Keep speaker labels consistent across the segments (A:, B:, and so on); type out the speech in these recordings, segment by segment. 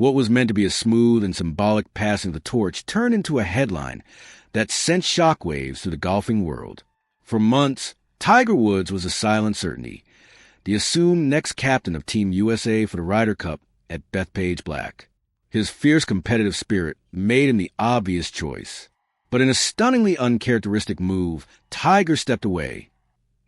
A: What was meant to be a smooth and symbolic passing of the torch turned into a headline that sent shockwaves through the golfing world. For months, Tiger Woods was a silent certainty, the assumed next captain of Team USA for the Ryder Cup at Bethpage Black. His fierce competitive spirit made him the obvious choice. But in a stunningly uncharacteristic move, Tiger stepped away,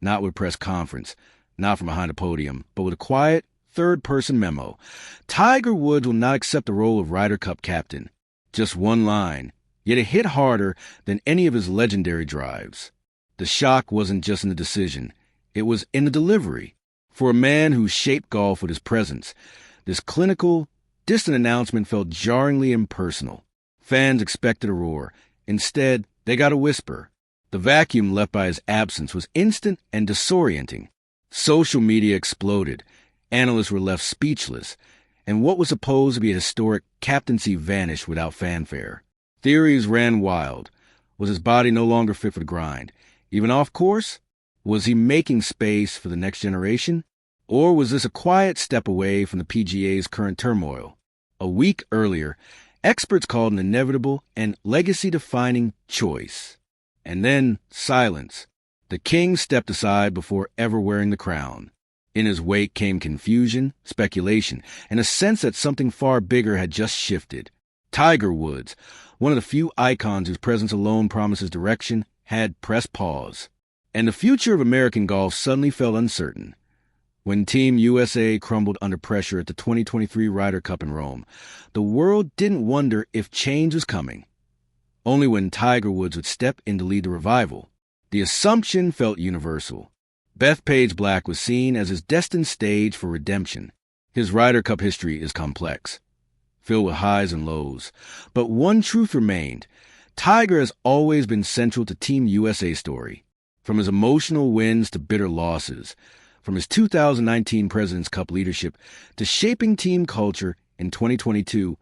A: not with a press conference, not from behind a podium, but with a quiet, third-person memo. Tiger Woods will not accept the role of Ryder Cup captain. Just one line, yet it hit harder than any of his legendary drives. The shock wasn't just in the decision, it was in the delivery. For a man who shaped golf with his presence, this clinical, distant announcement felt jarringly impersonal. Fans expected a roar. Instead, they got a whisper. The vacuum left by his absence was instant and disorienting. Social media exploded. Analysts were left speechless, and what was supposed to be a historic captaincy vanished without fanfare. Theories ran wild. Was his body no longer fit for the grind? Even off course? Was he making space for the next generation? Or was this a quiet step away from the PGA's current turmoil? A week earlier, experts called an inevitable and legacy-defining choice. And then silence. The king stepped aside before ever wearing the crown. In his wake came confusion, speculation, and a sense that something far bigger had just shifted. Tiger Woods, one of the few icons whose presence alone promises direction, had pressed pause. And the future of American golf suddenly felt uncertain. When Team USA crumbled under pressure at the 2023 Ryder Cup in Rome, the world didn't wonder if change was coming. Only when Tiger Woods would step in to lead the revival. The assumption felt universal. Bethpage Black was seen as his destined stage for redemption. His Ryder Cup history is complex, filled with highs and lows. But one truth remained. Tiger has always been central to Team USA's story. From his emotional wins to bitter losses, from his 2019 President's Cup leadership to shaping team culture in 2022,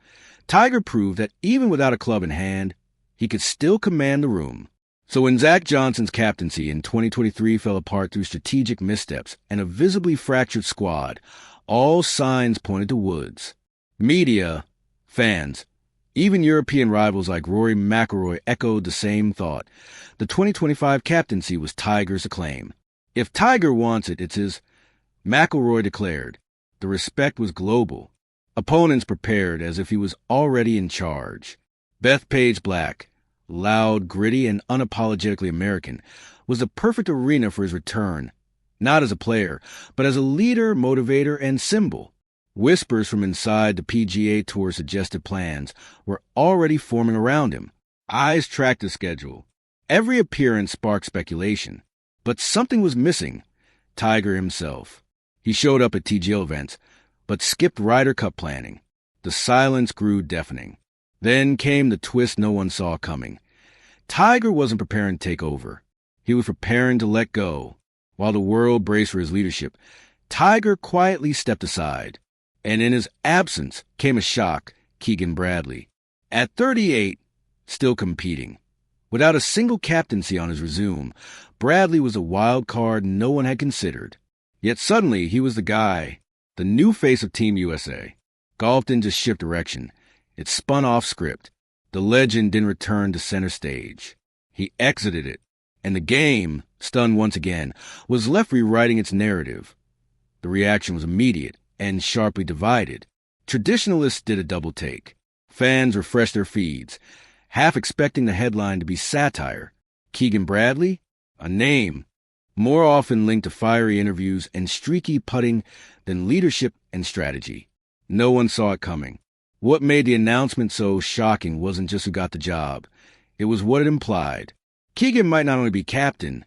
A: Tiger proved that even without a club in hand, he could still command the room. So when Zach Johnson's captaincy in 2023 fell apart through strategic missteps and a visibly fractured squad, all signs pointed to Woods. Media, fans, even European rivals like Rory McIlroy echoed the same thought. The 2025 captaincy was Tiger's acclaim. If Tiger wants it, it's his. McIlroy declared. The respect was global. Opponents prepared as if he was already in charge. Bethpage Black, loud, gritty, and unapologetically American, was the perfect arena for his return, not as a player, but as a leader, motivator, and symbol. Whispers from inside the PGA Tour suggested plans were already forming around him. Eyes tracked his schedule. Every appearance sparked speculation. But something was missing. Tiger himself. He showed up at TGL events, but skipped Ryder Cup planning. The silence grew deafening. Then came the twist no one saw coming. Tiger wasn't preparing to take over. He was preparing to let go. While the world braced for his leadership, Tiger quietly stepped aside. And in his absence came a shock, Keegan Bradley. At 38, still competing. Without a single captaincy on his resume, Bradley was a wild card no one had considered. Yet suddenly he was the guy, the new face of Team USA. Golf didn't just shift direction. It spun off script. The legend didn't return to center stage. He exited it. And the game, stunned once again, was left rewriting its narrative. The reaction was immediate and sharply divided. Traditionalists did a double take. Fans refreshed their feeds, half expecting the headline to be satire. Keegan Bradley? A name, more often linked to fiery interviews and streaky putting than leadership and strategy. No one saw it coming. What made the announcement so shocking wasn't just who got the job. It was what it implied. Keegan might not only be captain,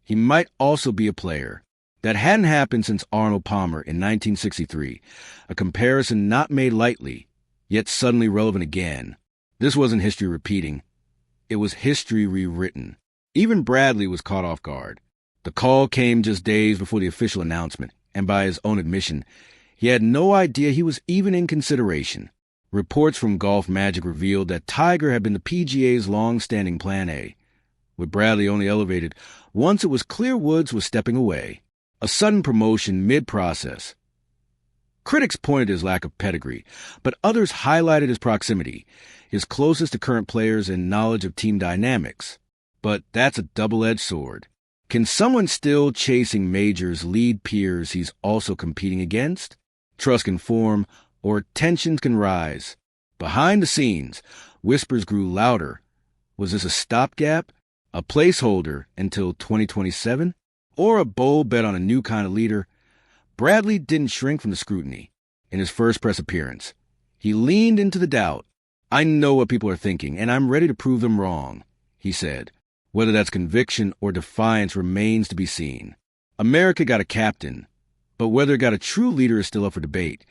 A: he might also be a player. That hadn't happened since Arnold Palmer in 1963, a comparison not made lightly, yet suddenly relevant again. This wasn't history repeating. It was history rewritten. Even Bradley was caught off guard. The call came just days before the official announcement, and by his own admission, he had no idea he was even in consideration. Reports from Golf Magic revealed that Tiger had been the PGA's long-standing Plan A, with Bradley only elevated once it was clear Woods was stepping away. A sudden promotion mid-process. Critics pointed his lack of pedigree, but others highlighted his proximity, his closest to current players and knowledge of team dynamics. But that's a double-edged sword. Can someone still chasing majors lead peers he's also competing against? Trust can form, or tensions can rise. Behind the scenes, whispers grew louder. Was this a stopgap, a placeholder until 2027, or a bold bet on a new kind of leader? Bradley didn't shrink from the scrutiny. In his first press appearance, he leaned into the doubt. "I know what people are thinking, and I'm ready to prove them wrong," he said. Whether that's conviction or defiance remains to be seen. America got a captain, but whether it got a true leader is still up for debate.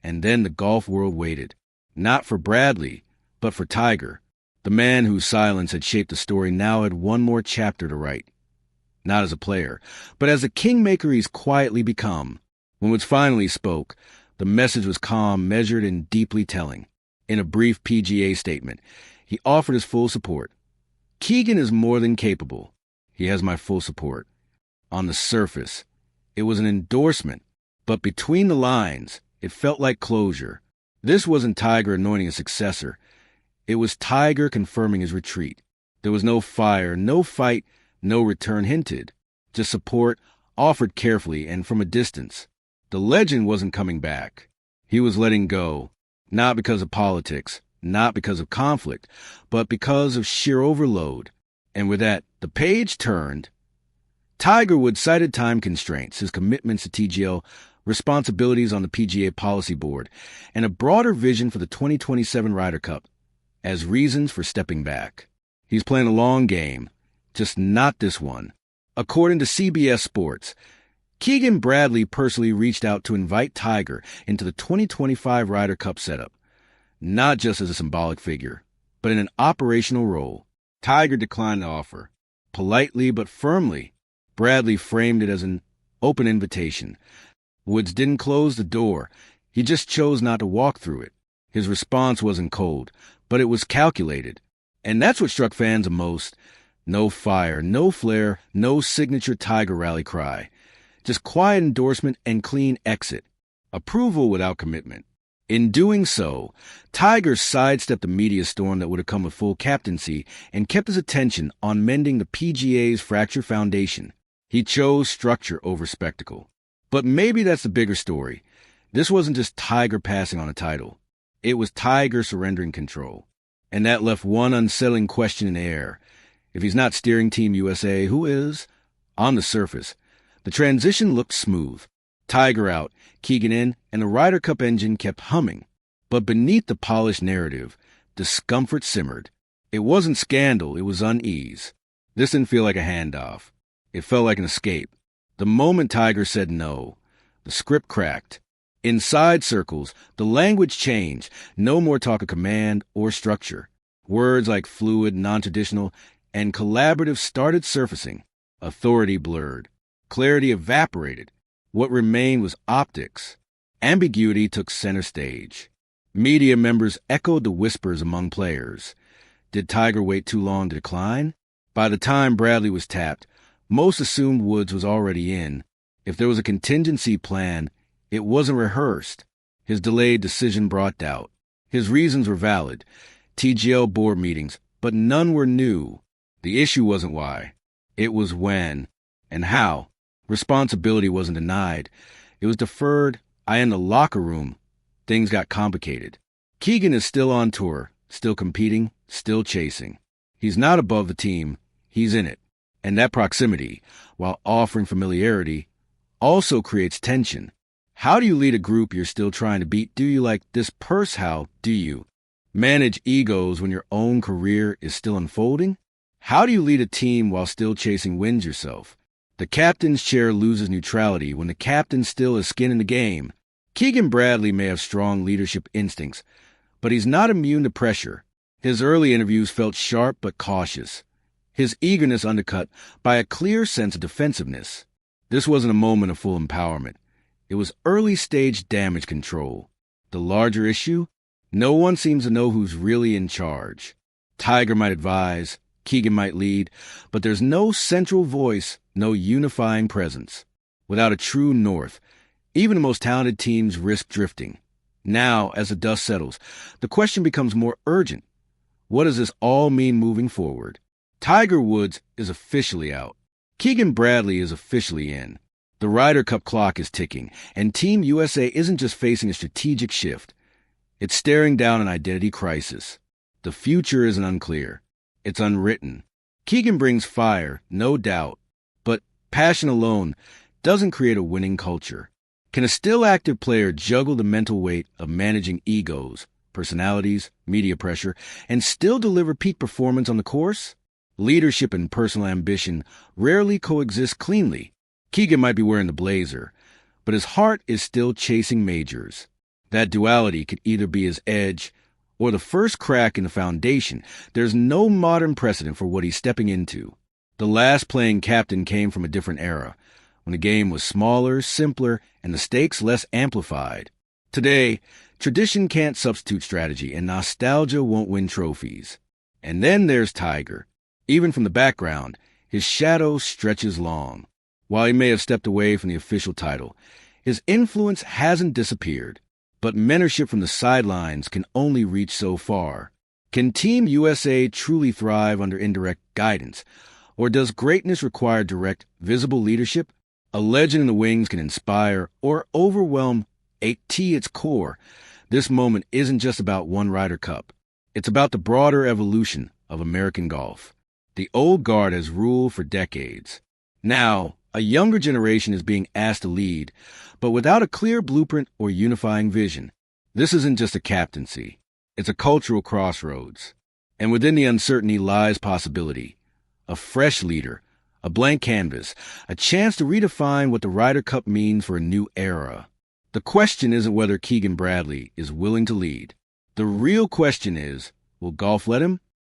A: And then the golf world waited. Not for Bradley, but for Tiger. The man whose silence had shaped the story now had one more chapter to write. Not as a player, but as the kingmaker he's quietly become. When Woods finally spoke, the message was calm, measured, and deeply telling. In a brief PGA statement, he offered his full support. "Keegan is more than capable. He has my full support." On the surface, it was an endorsement, but between the lines, it felt like closure. This wasn't Tiger anointing a successor. It was Tiger confirming his retreat. There was no fire, no fight, no return hinted. Just support, offered carefully and from a distance. The legend wasn't coming back. He was letting go, not because of politics, not because of conflict, but because of sheer overload. And with that, the page turned. Tiger Woods cited time constraints, his commitments to TGL, responsibilities on the PGA Policy Board, and a broader vision for the 2027 Ryder Cup as reasons for stepping back. He's playing a long game, just not this one. According to CBS Sports, Keegan Bradley personally reached out to invite Tiger into the 2025 Ryder Cup setup, not just as a symbolic figure, but in an operational role. Tiger declined the offer. Politely but firmly, Bradley framed it as an open invitation. Woods didn't close the door. He just chose not to walk through it. His response wasn't cold, but it was calculated. And that's what struck fans the most. No fire, no flair, no signature Tiger rally cry. Just quiet endorsement and clean exit. Approval without commitment. In doing so, Tiger sidestepped the media storm that would have come with full captaincy and kept his attention on mending the PGA's fractured foundation. He chose structure over spectacle. But maybe that's the bigger story. This wasn't just Tiger passing on a title. It was Tiger surrendering control. And that left one unsettling question in the air. If he's not steering Team USA, who is? On the surface, the transition looked smooth. Tiger out, Keegan in, and the Ryder Cup engine kept humming. But beneath the polished narrative, discomfort simmered. It wasn't scandal, it was unease. This didn't feel like a handoff. It felt like an escape. The moment Tiger said no, the script cracked. Inside circles, the language changed. No more talk of command or structure. Words like fluid, non-traditional, and collaborative started surfacing. Authority blurred. Clarity evaporated. What remained was optics. Ambiguity took center stage. Media members echoed the whispers among players. Did Tiger wait too long to decline? By the time Bradley was tapped, most assumed Woods was already in. If there was a contingency plan, it wasn't rehearsed. His delayed decision brought doubt. His reasons were valid. TGL board meetings, but none were new. The issue wasn't why. It was when and how. Responsibility wasn't denied. It was deferred. In the locker room, things got complicated. Keegan is still on tour, still competing, still chasing. He's not above the team. He's in it. And that proximity, while offering familiarity, also creates tension. How do you lead a group you're still trying to beat? Do you like this purse? How do you manage egos when your own career is still unfolding? How do you lead a team while still chasing wins yourself? The captain's chair loses neutrality when the captain still has skin in the game. Keegan Bradley may have strong leadership instincts, but he's not immune to pressure. His early interviews felt sharp but cautious. His eagerness undercut by a clear sense of defensiveness. This wasn't a moment of full empowerment. It was early-stage damage control. The larger issue? No one seems to know who's really in charge. Tiger might advise, Keegan might lead, but there's no central voice, no unifying presence. Without a true north, Even the most talented teams risk drifting. Now, as the dust settles, the question becomes more urgent. What does this all mean moving forward? Tiger Woods is officially out. Keegan Bradley is officially in. The Ryder Cup clock is ticking, and Team USA isn't just facing a strategic shift. It's staring down an identity crisis. The future isn't unclear. It's unwritten. Keegan brings fire, no doubt, but passion alone doesn't create a winning culture. Can a still active player juggle the mental weight of managing egos, personalities, media pressure, and still deliver peak performance on the course? Leadership and personal ambition rarely coexist cleanly. Keegan might be wearing the blazer, but his heart is still chasing majors. That duality could either be his edge or the first crack in the foundation. There's no modern precedent for what he's stepping into. The last playing captain came from a different era, when the game was smaller, simpler, and the stakes less amplified. Today, tradition can't substitute strategy, and nostalgia won't win trophies. And then there's Tiger. Even from the background, his shadow stretches long. While he may have stepped away from the official title, his influence hasn't disappeared. But mentorship from the sidelines can only reach so far. Can Team USA truly thrive under indirect guidance? Or does greatness require direct, visible leadership? A legend in the wings can inspire or overwhelm at its core. This moment isn't just about one Ryder Cup. It's about the broader evolution of American golf. The old guard has ruled for decades. Now, a younger generation is being asked to lead, but without a clear blueprint or unifying vision. This isn't just a captaincy. It's a cultural crossroads. And within the uncertainty lies possibility. A fresh leader, a blank canvas, a chance to redefine what the Ryder Cup means for a new era. The question isn't whether Keegan Bradley is willing to lead. The real question is, will golf let him?